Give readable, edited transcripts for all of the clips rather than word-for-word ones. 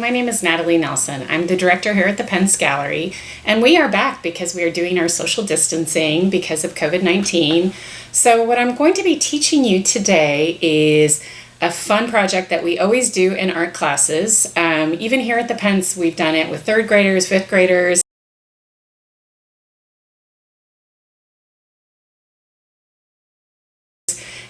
my name is Natalie Nelson. I'm the director here at the Pence Gallery, and we are back because we are doing our social distancing because of COVID-19. So what I'm going to be teaching you today is a fun project that we always do in art classes. Even here at the Pence, we've done it with third graders, fifth graders,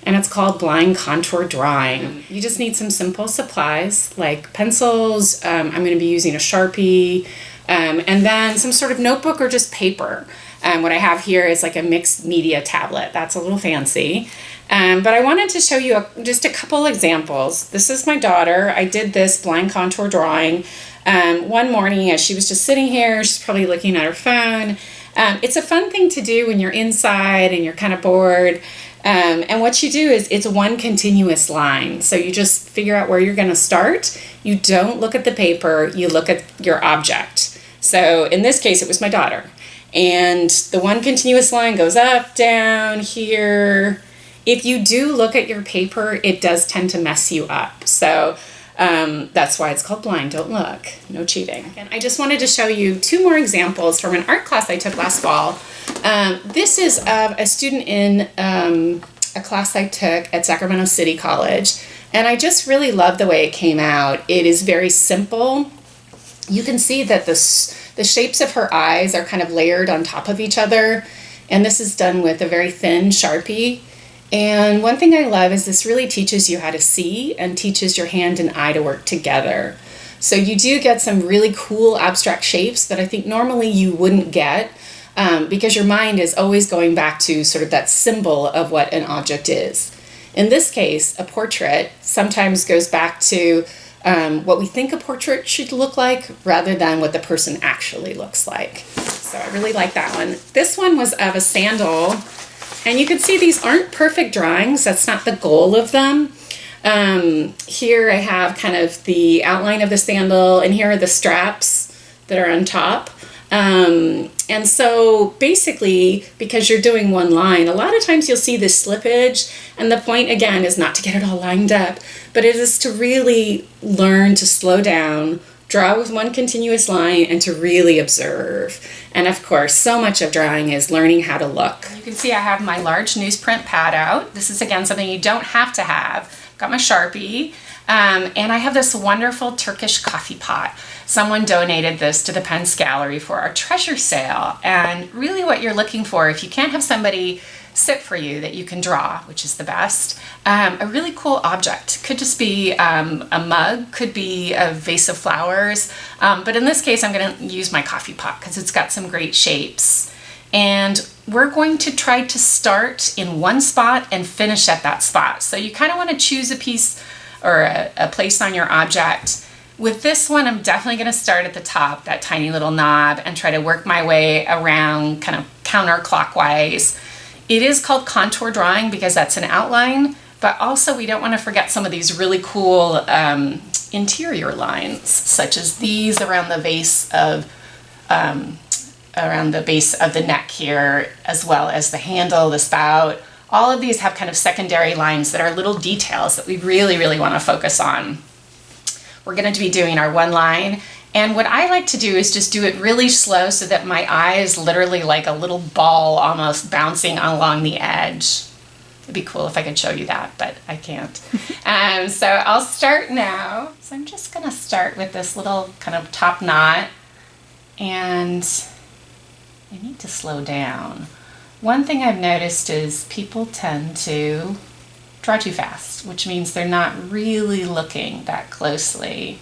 and it's called blind contour drawing. You just need some simple supplies like pencils. I'm going to be using a Sharpie, and then some sort of notebook or just paper. What I have here is like a mixed media tablet. That's a little fancy. But I wanted to show you just a couple examples. This is my daughter. I did this blind contour drawing one morning as she was just sitting here. She's probably looking at her phone. It's a fun thing to do when you're inside and you're kind of bored. And what you do is it's one continuous line. So you just figure out where you're going to start. You don't look at the paper, you look at your object. So in this case, it was my daughter. And the one continuous line goes up, down, here. If you do look at your paper, it does tend to mess you up. So that's why it's called blind, don't look, no cheating. And I just wanted to show you two more examples from an art class I took last fall. This is a student in a class I took at Sacramento City College, and I just really love the way it came out. It is very simple. You can see that the shapes of her eyes are kind of layered on top of each other, and this is done with a very thin Sharpie. And one thing I love is this really teaches you how to see and teaches your hand and eye to work together. So you do get some really cool abstract shapes that I think normally you wouldn't get because your mind is always going back to sort of that symbol of what an object is. In this case, a portrait sometimes goes back to what we think a portrait should look like rather than what the person actually looks like. So I really like that one. This one was of a sandal. And you can see these aren't perfect drawings. That's not the goal of them. Here I have kind of the outline of the sandal, and here are the straps that are on top. And so basically, because you're doing one line, a lot of times you'll see this slippage. And the point, again, is not to get it all lined up, but it is to really learn to slow down, draw with one continuous line, and to really observe. And of course, so much of drawing is learning how to look. You can see I have my large newsprint pad out. This is, again, something you don't have to have. Got my Sharpie, and I have this wonderful Turkish coffee pot. Someone donated this to the Pence Gallery for our treasure sale. And really what you're looking for, if you can't have somebody sit for you that you can draw, which is the best, a really cool object. Could just be a mug, could be a vase of flowers, but in this case I'm going to use my coffee pot because it's got some great shapes. And we're going to try to start in one spot and finish at that spot. So you kind of want to choose a piece or a place on your object. With this one, I'm definitely going to start at the top, that tiny little knob, and try to work my way around kind of counterclockwise. It is called contour drawing because that's an outline, but also we don't want to forget some of these really cool interior lines, such as these around the base of the neck here, as well as the handle, the spout. All of these have kind of secondary lines that are little details that we really, really want to focus on. We're going to be doing our one line. And what I like to do is just do it really slow so that my eye is literally like a little ball almost bouncing along the edge. It'd be cool if I could show you that, but I can't. So I'll start now. So I'm just going to start with this little kind of top knot. And I need to slow down. One thing I've noticed is people tend to draw too fast, which means they're not really looking that closely.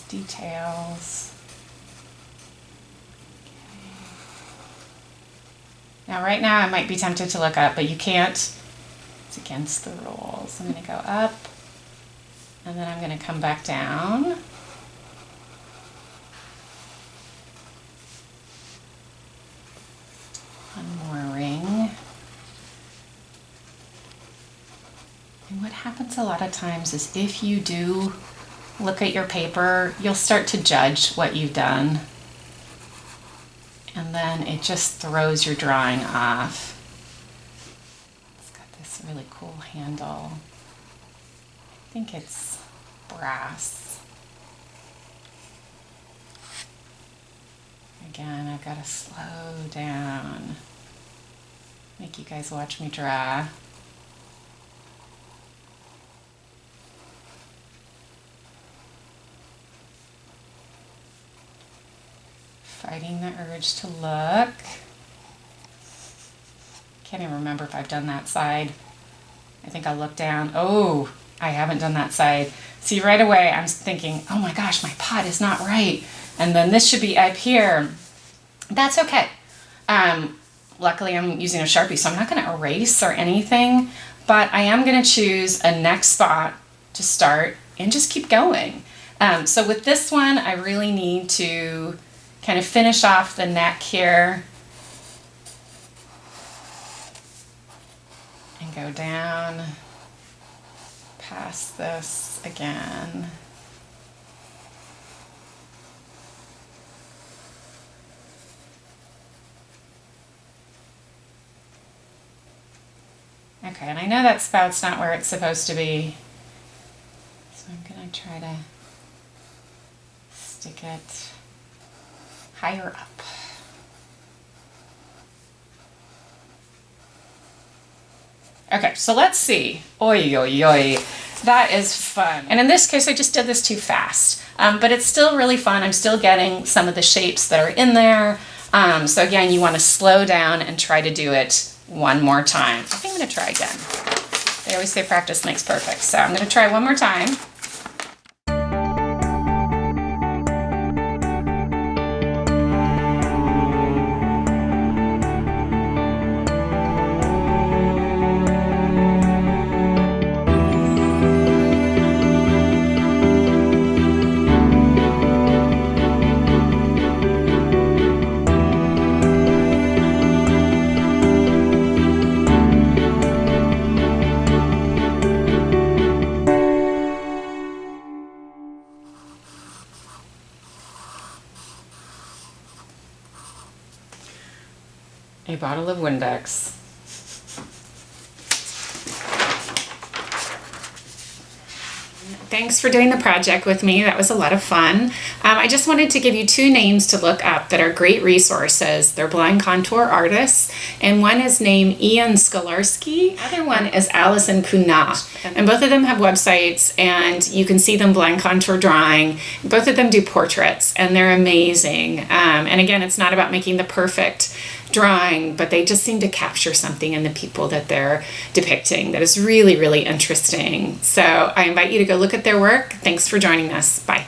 Details. Okay. Now right now I might be tempted to look up, but you can't. It's against the rules. I'm going to go up, and then I'm going to come back down. One more ring. And what happens a lot of times is if you do look at your paper, you'll start to judge what you've done. And then it just throws your drawing off. It's got this really cool handle. think it's brass. Again, I've got to slow down. Make you guys watch me draw. Fighting the urge to look. Can't even remember if I've done that side. I think I'll look down. Oh, I haven't done that side. See, right away I'm thinking, oh my gosh, my pot is not right. And then this should be up here. That's okay. Luckily I'm using a Sharpie, so I'm not gonna erase or anything, but I am gonna choose a next spot to start and just keep going. So with this one, I really need to kind of finish off the neck here and go down past this again. Okay, and I know that spout's not where it's supposed to be, so I'm gonna try to stick it higher up. Okay, so let's see. Oi, oi, oi. That is fun. And in this case, I just did this too fast, but it's still really fun. I'm still getting some of the shapes that are in there. So again, you want to slow down and try to do it one more time. I think I'm gonna try again. They always say practice makes perfect. So I'm gonna try one more time. A bottle of Windex. Thanks for doing the project with me. That was a lot of fun. I just wanted to give you two names to look up that are great resources. They're blind contour artists, and one is named Ian Sklarsky. The other one is Allison Kunath, and both of them have websites, and you can see them blind contour drawing. Both of them do portraits, and they're amazing. And again, it's not about making the perfect drawing, but they just seem to capture something in the people that they're depicting that is really, really interesting. So I invite you to go look at their work. Thanks for joining us. Bye.